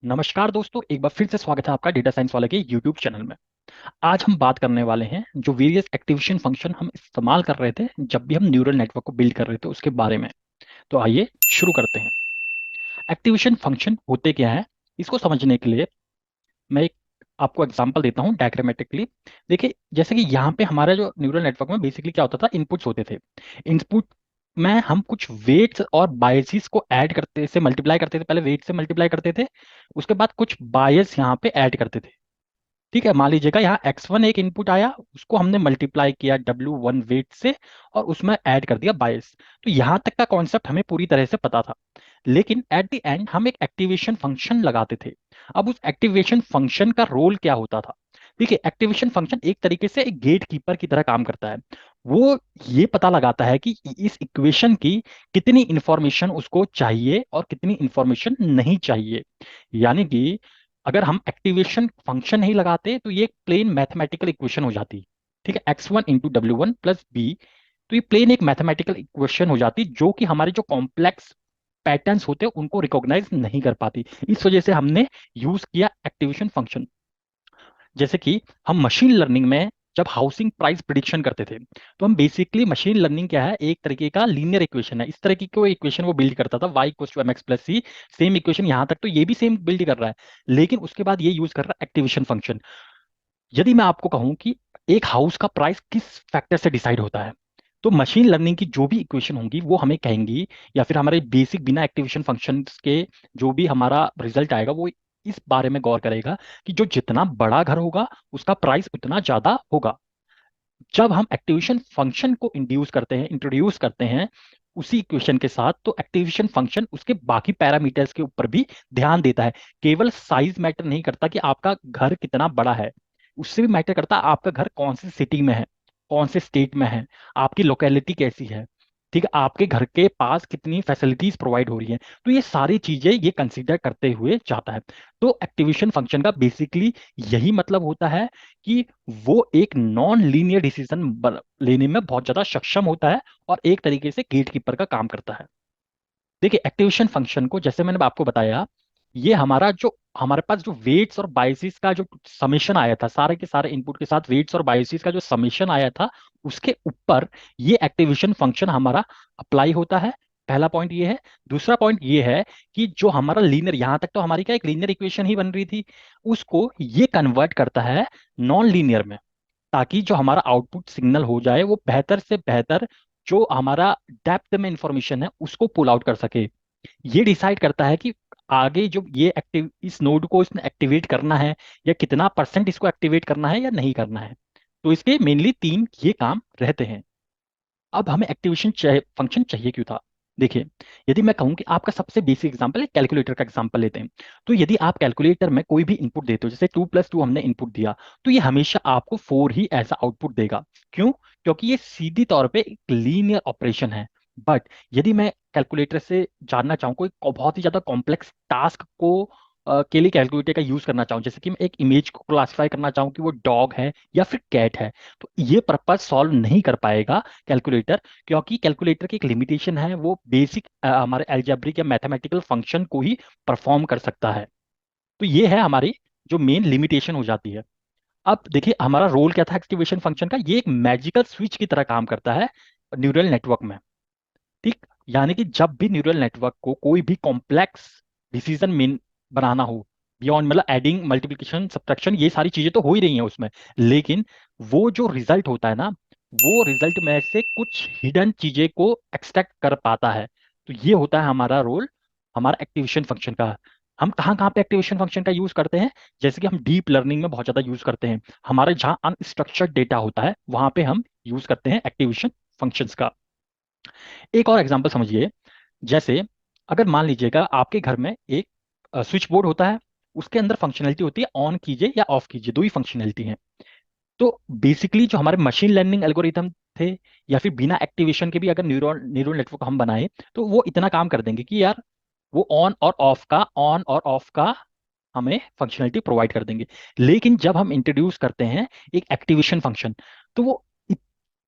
नमस्कार दोस्तों, एक बार फिर से स्वागत है आपका डेटा साइंस वाले के यूट्यूब चैनल में। आज हम बात करने वाले हैं जो वेरियस एक्टिवेशन फंक्शन हम इस्तेमाल कर रहे थे जब भी हम न्यूरल नेटवर्क को बिल्ड कर रहे थे उसके बारे में। तो आइए शुरू करते हैं। एक्टिवेशन फंक्शन होते क्या है, इसको समझने के लिए मैं एक आपको एग्जांपल देता हूँ डायग्रामेटिकली। देखिए, जैसे कि यहाँ पे हमारा जो न्यूरल नेटवर्क में बेसिकली क्या होता था, इनपुट्स होते थे। इनपुट में हम कुछ वेट्स और बायसेस को ऐड करते से मल्टीप्लाई करते थे, पहले वेट से मल्टीप्लाई करते थे, उसके बाद कुछ बायस यहाँ पे ऐड करते थे। ठीक है, मान लीजिएगा यहाँ x1 एक इनपुट आया, उसको हमने मल्टीप्लाई किया W1 वेट से और उसमें ऐड कर दिया बायस। तो यहाँ तक का कॉन्सेप्ट हमें पूरी तरह से पता था। लेकिन एट द एंड हम एक एक्टिवेशन फंक्शन लगाते थे। अब उस एक्टिवेशन फंक्शन का रोल क्या होता था? देखिए, एक्टिवेशन फंक्शन एक तरीके से एक गेट कीपर की तरह काम करता है। वो ये पता लगाता है कि इस इक्वेशन की कितनी इंफॉर्मेशन उसको चाहिए और कितनी इंफॉर्मेशन नहीं चाहिए। यानी कि अगर हम एक्टिवेशन फंक्शन नहीं लगाते तो ये एक प्लेन मैथमेटिकल इक्वेशन हो जाती। ठीक है, x1 × W1 + b। तो ये प्लेन एक मैथमेटिकल इक्वेशन हो जाती जो कि हमारे जो कॉम्प्लेक्स पैटर्न्स होते हैं उनको रिकॉग्नाइज नहीं कर पाती। इस वजह से हमने यूज किया एक्टिवेशन फंक्शन। जैसे कि हम मशीन लर्निंग में जब हाउसिंग प्राइस प्रिडिक्शन करते थे, तो हम बेसिकली मशीन लर्निंग क्या है, एक तरीके का लीनियर इक्वेशन है, इस तरह की कोई इक्वेशन वो बिल्ड करता था, y = mx + c। Same equation यहाँ तक तो ये भी सेम बिल्ड कर रहा है, लेकिन उसके बाद ये यूज कर रहा है एक्टिवेशन फंक्शन। यदि मैं आपको कहूं कि एक हाउस का प्राइस किस फैक्टर से डिसाइड होता है, तो मशीन लर्निंग की जो भी इक्वेशन होंगी वो हमें कहेंगी, या फिर हमारे बेसिक बिना एक्टिवेशन फंक्शंस के जो भी हमारा रिजल्ट आएगा वो इस बारे में गौर करेगा कि जो जितना बड़ा घर होगा उसका प्राइस उतना ज्यादा होगा। जब हम एक्टिवेशन फंक्शन को इंट्रोड्यूस करते हैं उसी इक्वेशन के साथ, तो एक्टिवेशन फंक्शन उसके बाकी पैरामीटर्स के ऊपर भी ध्यान देता है। केवल साइज मैटर नहीं करता कि आपका घर कितना बड़ा है, उससे भी मैटर करता है आपका घर कौन सी सिटी में है, कौन से स्टेट में है, आपकी लोकेलिटी कैसी है। ठीक है, आपके घर के पास कितनी फैसिलिटीज प्रोवाइड हो रही हैं। तो ये सारी चीजें ये कंसीडर करते हुए जाता है। तो एक्टिवेशन फंक्शन का बेसिकली यही मतलब होता है कि वो एक नॉन लीनियर डिसीजन लेने में बहुत ज्यादा सक्षम होता है और एक तरीके से गेट कीपर का काम करता है। देखिए, एक्टिवेशन फंक्शन को जैसे मैंने आपको बताया, ये हमारा जो हमारे पास जो वेट्स और बायसेस का जो समेशन आया था, सारे के सारे इनपुट के साथ वेट्स और बायसेस का जो समेशन आया था, उसके ऊपर ये एक्टिवेशन फंक्शन हमारा अप्लाई होता है। पहला पॉइंट ये है। दूसरा पॉइंट ये है कि जो हमारा लीनियर, यहां तक तो हमारी क्या एक लीनियर इक्वेशन ही बन रही थी, उसको ये कन्वर्ट करता है नॉन लीनियर में, ताकि जो हमारा आउटपुट सिग्नल हो जाए वो बेहतर से बेहतर जो हमारा डेप्थ में इंफॉर्मेशन है उसको पुल आउट कर सके। ये डिसाइड करता है कि आगे जो ये एक्टिव इस नोड को इसने एक्टिवेट करना है, या कितना परसेंट इसको एक्टिवेट करना है या नहीं करना है। तो इसके मेनली तीन ये काम रहते हैं। अब हमें एक्टिवेशन फंक्शन चाहिए क्यों था? देखिए, यदि मैं कहूं कि आपका सबसे बेसिक एग्जांपल है, कैलकुलेटर का एग्जांपल लेते हैं। तो यदि आप कैलकुलेटर में कोई भी इनपुट देते हो, जैसे 2 + 2 हमने इनपुट दिया, तो ये हमेशा आपको 4 ही ऐसा आउटपुट देगा। क्यों? क्योंकि ये सीधी तौर पे एक लीनियर ऑपरेशन है। बट यदि मैं कैलकुलेटर से जानना चाहूँ कोई बहुत ही ज्यादा कॉम्प्लेक्स टास्क को के लिए कैलकुलेटर का यूज करना चाहूँ, जैसे कि मैं एक इमेज को क्लासिफाई करना चाहूँ कि वो डॉग है या फिर कैट है, तो ये पर्पज सॉल्व नहीं कर पाएगा कैलकुलेटर। क्योंकि कैलकुलेटर की एक लिमिटेशन है, वो बेसिक हमारे अलजेब्रिक या मैथमेटिकल फंक्शन को ही परफॉर्म कर सकता है। तो ये है हमारी जो मेन लिमिटेशन हो जाती है। अब देखिए, हमारा रोल क्या था एक्टिवेशन फंक्शन का, ये एक मैजिकल स्विच की तरह काम करता है न्यूरल नेटवर्क में। ठीक, यानी कि जब भी न्यूरल नेटवर्क को कोई भी कॉम्प्लेक्स डिसीजन मीन बनाना हो, बियॉन्ड मतलब एडिंग मल्टीप्लिकेशन सब्ट्रैक्शन, ये सारी चीजें तो हो ही रही हैं उसमें, लेकिन वो जो रिजल्ट होता है ना, वो रिजल्ट में से कुछ हिडन चीजें को एक्सट्रैक्ट कर पाता है। तो ये होता है हमारा रोल, हमारा एक्टिवेशन फंक्शन का। हम कहाँ कहाँ पे एक्टिवेशन फंक्शन का यूज करते हैं? जैसे कि हम डीप लर्निंग में बहुत ज्यादा यूज करते हैं, हमारे जहाँ अनस्ट्रक्चर्ड डेटा होता है वहां पे हम यूज करते हैं एक्टिवेशन फंक्शंस का। एक और एग्जांपल समझिए। जैसे अगर मान लीजिएगा आपके घर में एक स्विच बोर्ड होता है, उसके अंदर फंक्शनैलिटी होती है ऑन कीजिए या ऑफ कीजिए, दो ही फंक्शनैलिटी है। तो बेसिकली जो हमारे मशीन लर्निंग एल्गोरिथम थे, या फिर बिना एक्टिवेशन के भी अगर न्यूरल न्यूरल नेटवर्क हम बनाए, तो वो इतना काम कर देंगे कि यार वो ऑन और ऑफ का हमें फंक्शनैलिटी प्रोवाइड कर देंगे। लेकिन जब हम इंट्रोड्यूस करते हैं एक एक्टिवेशन फंक्शन, तो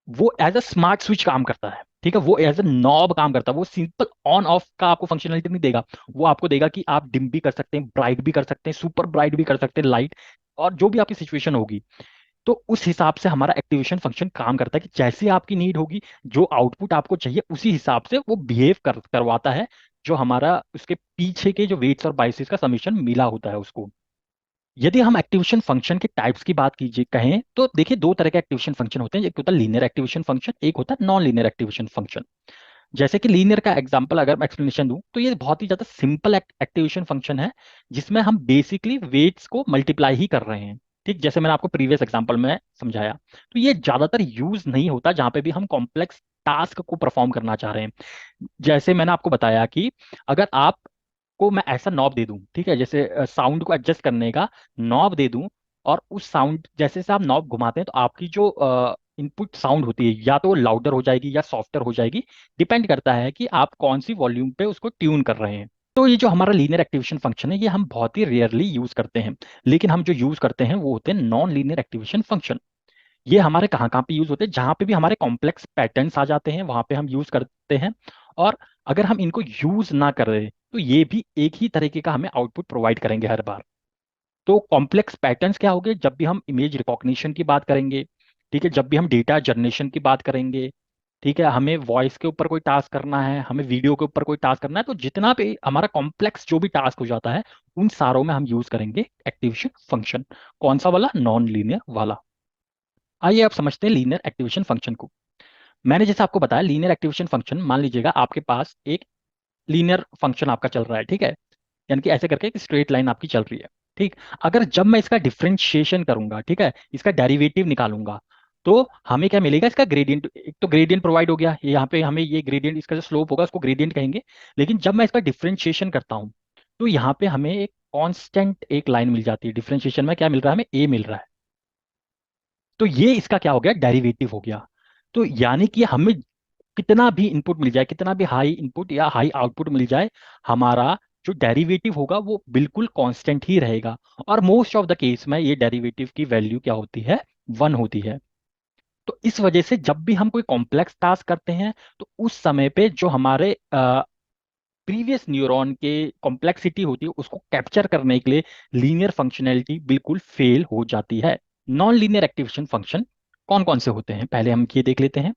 वो एज अ स्मार्ट स्विच काम करता है। ठीक है, वो एज ए नॉब काम करता है, वो सिंपल ऑन ऑफ का आपको फंक्शनलिटी नहीं देगा। वो आपको देगा कि आप डिम भी कर सकते हैं, ब्राइट भी कर सकते हैं, सुपर ब्राइट भी कर सकते हैं, लाइट, और जो भी आपकी सिचुएशन होगी। तो उस हिसाब से हमारा एक्टिवेशन फंक्शन काम करता है कि जैसी आपकी नीड होगी, जो आउटपुट आपको चाहिए उसी हिसाब से वो बिहेव करवाता है, जो हमारा उसके पीछे के जो वेट्स और बाइसेस का समीशन मिला होता है उसको। यदि हम एक्टिवेशन फंक्शन के टाइप्स की बात कीजिए कहें तो देखिए, दो तरह के एक्टिवेशन फंक्शन होते हैं, एक होता है लीनियर एक्टिवेशन फंक्शन, एक होता है नॉन लीनियर एक्टिवेशन फंक्शन। जैसे कि लीनियर का एग्जांपल अगर मैं एक्सप्लेनेशन दूं तो ये बहुत ही ज्यादा सिंपल एक्टिवेशन फंक्शन है, जिसमें हम बेसिकली वेट्स को मल्टीप्लाई ही कर रहे हैं। ठीक, जैसे मैंने आपको प्रीवियस एग्जांपल में समझाया। तो ये ज्यादातर यूज नहीं होता जहां पे भी हम कॉम्प्लेक्स टास्क को परफॉर्म करना चाह रहे हैं। जैसे मैंने आपको बताया कि अगर आपको मैं ऐसा नॉब दे दूं, ठीक है, जैसे साउंड को एडजस्ट करने का नॉब दे दूं, और उस साउंड जैसे जैसे आप नॉब घुमाते हैं तो आपकी जो इनपुट साउंड होती है या तो वो लाउडर हो जाएगी या सॉफ्टर हो जाएगी, डिपेंड करता है कि आप कौन सी वॉल्यूम पे उसको ट्यून कर रहे हैं। तो ये जो हमारा लीनियर एक्टिवेशन फंक्शन है ये हम बहुत ही रेयरली यूज करते हैं, लेकिन हम जो यूज करते हैं वो होते हैं नॉन लीनियर एक्टिवेशन फंक्शन। ये हमारे कहाँ कहाँ पे यूज होते हैं, जहां पे भी हमारे कॉम्प्लेक्स पैटर्न्स आ जाते हैं वहां पे हम यूज करते हैं। और अगर हम इनको यूज ना करें तो ये भी एक ही तरीके का हमें आउटपुट प्रोवाइड करेंगे हर बार। तो कॉम्प्लेक्स पैटर्न्स क्या होंगे, जब भी हम इमेज रिकॉग्निशन की बात करेंगे, ठीक है, जब भी हम डेटा जनरेशन की बात करेंगे, ठीक है, हमें वॉइस के ऊपर कोई टास्क करना है, हमें वीडियो के ऊपर कोई टास्क करना है, तो जितना भी हमारा कॉम्प्लेक्स जो भी टास्क हो जाता है उन सारों में हम यूज करेंगे एक्टिवेशन फंक्शन। कौन सा वाला? नॉन लीनियर वाला। आइए अब समझते हैं लीनियर एक्टिवेशन फंक्शन को। मैंने जैसे आपको बताया लीनियर एक्टिवेशन फंक्शन, मान लीजिएगा आपके पास एक लीनियर फंक्शन आपका चल रहा है, ठीक है, यानी कि ऐसे करके एक स्ट्रेट लाइन आपकी चल रही है। ठीक, अगर जब मैं इसका डिफरेंशिएशन करूंगा, ठीक है, इसका डेरिवेटिव निकालूंगा, तो हमें क्या मिलेगा? इसका ग्रेडियंट। एक तो ग्रेडियंट प्रोवाइड हो गया, यहाँ पे हमें ये ग्रेडियंट, इसका जो स्लोप होगा उसको ग्रेडियंट कहेंगे। लेकिन जब मैं इसका डिफरेंशिएशन करता हूँ तो यहाँ पे हमें एक कांस्टेंट एक लाइन मिल जाती है। डिफरेंशिएशन में क्या मिल रहा है? हमें ए मिल रहा है। तो ये इसका क्या हो गया? डेरिवेटिव हो गया। तो यानी कि हमें कितना भी इनपुट मिल जाए, कितना भी हाई इनपुट या हाई आउटपुट मिल जाए, हमारा जो डेरिवेटिव होगा वो बिल्कुल कांस्टेंट ही रहेगा। और मोस्ट ऑफ द केस में ये डेरिवेटिव की वैल्यू क्या होती है? 1 होती है। तो इस वजह से जब भी हम कोई कॉम्प्लेक्स टास्क करते हैं तो उस समय पे जो हमारे प्रीवियस न्यूरॉन के कॉम्प्लेक्सिटी होती है उसको कैप्चर करने के लिए लीनियर फंक्शनैलिटी बिल्कुल फेल हो जाती है। नॉन लीनियर एक्टिवेशन फंक्शन कौन कौन से होते हैं, पहले हम ये देख लेते हैं।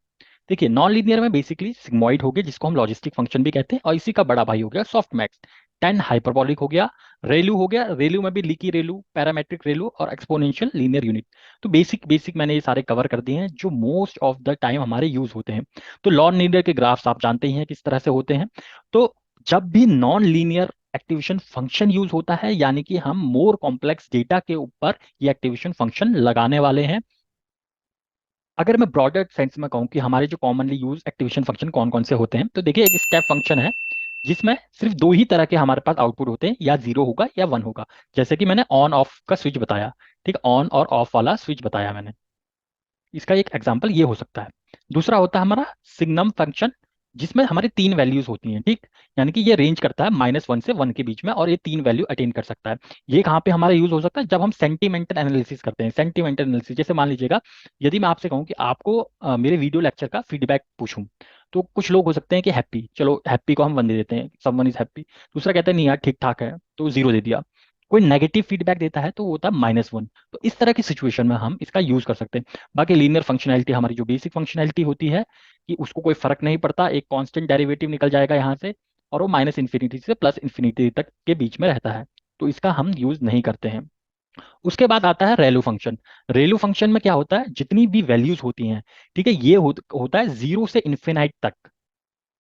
देखिए, नॉन लीनियर में बेसिकली सिग्मॉइड हो गया, जिसको हम लॉजिस्टिक फंक्शन भी कहते हैं, और इसी का बड़ा भाई हो गया सॉफ्टमैक्स। टेन हाइपरबॉलिक हो गया, रेलू हो गया, रेलू में भी लीकी रेलू, पैरामेट्रिक रेलू, और एक्सपोनेंशियल लीनियर यूनिट। तो बेसिक बेसिक मैंने ये सारे कवर कर दिए हैं जो मोस्ट ऑफ द टाइम हमारे यूज होते हैं। तो नॉन लीनियर के ग्राफ्स आप जानते ही हैं किस तरह से होते हैं। तो जब भी non linear activation function use होता है, यानी कि हम मोर कॉम्प्लेक्स डेटा के ऊपर ये एक्टिवेशन फंक्शन लगाने वाले हैं। अगर मैं ब्रॉडर सेंस में कहूँ कि हमारे जो कॉमनली यूज एक्टिवेशन फंक्शन कौन कौन से होते हैं, तो देखिए, एक स्टेप फंक्शन है जिसमें सिर्फ दो ही तरह के हमारे पास आउटपुट होते हैं, या जीरो होगा या वन होगा। जैसे कि मैंने ऑन ऑफ का स्विच बताया, ठीक, ऑन और ऑफ वाला स्विच बताया मैंने, इसका एक एग्जांपल ये हो सकता है। दूसरा होता है हमारा सिग्नम फंक्शन, जिसमें हमारी तीन वैल्यूज होती हैं, ठीक, यानी कि ये रेंज करता है -1 से 1 के बीच में, और ये तीन वैल्यू अटेन कर सकता है। ये कहाँ पे हमारा यूज हो सकता है? जब हम सेंटीमेंटल एनालिसिस करते हैं। सेंटीमेंटल एनालिसिस जैसे मान लीजिएगा, यदि मैं आपसे कहूँ कि आपको मेरे वीडियो लेक्चर का फीडबैक पूछूं, तो कुछ लोग हो सकते हैं कि हैप्पी, चलो हैप्पी को हम 1 दे देते हैं, समवन इज हैप्पी। दूसरा कहता है नहीं यार ठीक ठाक है, तो 0 दे दिया। कोई नेगेटिव फीडबैक देता है तो वो होता है -1। तो इस तरह की सिचुएशन में हम इसका यूज कर सकते हैं। बाकी लीनियर फंक्शनैलिटी हमारी जो बेसिक फंक्शनैलिटी होती है कि उसको कोई फर्क नहीं पड़ता, एक कांस्टेंट डेरिवेटिव निकल जाएगा यहाँ से, और वो -इन्फिनिटी से +इन्फिनिटी तक के बीच में रहता है। तो इसका हम यूज नहीं करते हैं। उसके बाद आता है रेलू फंक्शन। रेलू फंक्शन में क्या होता है? जितनी भी वैल्यूज होती हैं, ठीक है, ये होता है 0 से इन्फिनाइट तक।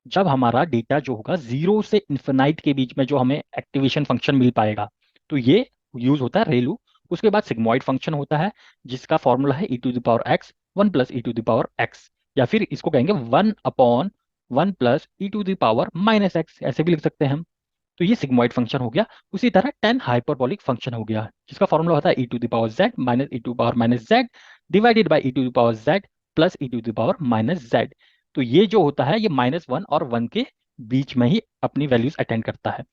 जब हमारा डेटा जो होगा 0 से इन्फिनाइट के बीच में जो हमें एक्टिवेशन फंक्शन मिल पाएगा, तो ये यूज होता है रेलू। उसके बाद सिग्मॉइड फंक्शन होता है, जिसका फॉर्मूला है e⁻x 1 + e⁻x, या फिर इसको कहेंगे 1/1 + e⁻−x, ऐसे भी लिख सकते हैं हम। तो ये सिग्मॉइड फंक्शन हो गया। उसी तरह टेन हाइपरबॉलिक फंक्शन हो गया, जिसका फॉर्मूला होता है e⁻z - e⁻−z divided by e⁻z plus e⁻−z। तो ये जो होता है ये -1 और 1 के बीच में ही अपनी वैल्यूज अटेंड करता है।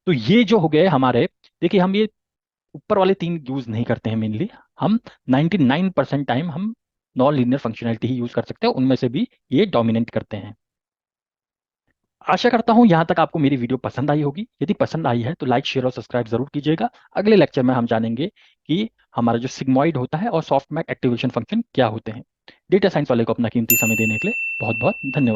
तो ये जो हो गए हमारे, देखिए, हम ये ऊपर वाले तीन यूज नहीं करते हैं मेनली। हम 99% टाइम हम नॉन लीनियर फंक्शनैलिटी ही यूज कर सकते हैं, उनमें से भी ये डोमिनेट करते हैं। आशा करता हूँ यहाँ तक आपको मेरी वीडियो पसंद आई होगी। यदि पसंद आई है तो लाइक, शेयर और सब्सक्राइब जरूर कीजिएगा। अगले लेक्चर में हम जानेंगे कि हमारा जो सिग्मॉइड होता है और सॉफ्टमैक एक्टिवेशन फंक्शन क्या होते हैं। डेटा साइंस वाले को अपना कीमती समय देने के लिए बहुत बहुत धन्यवाद।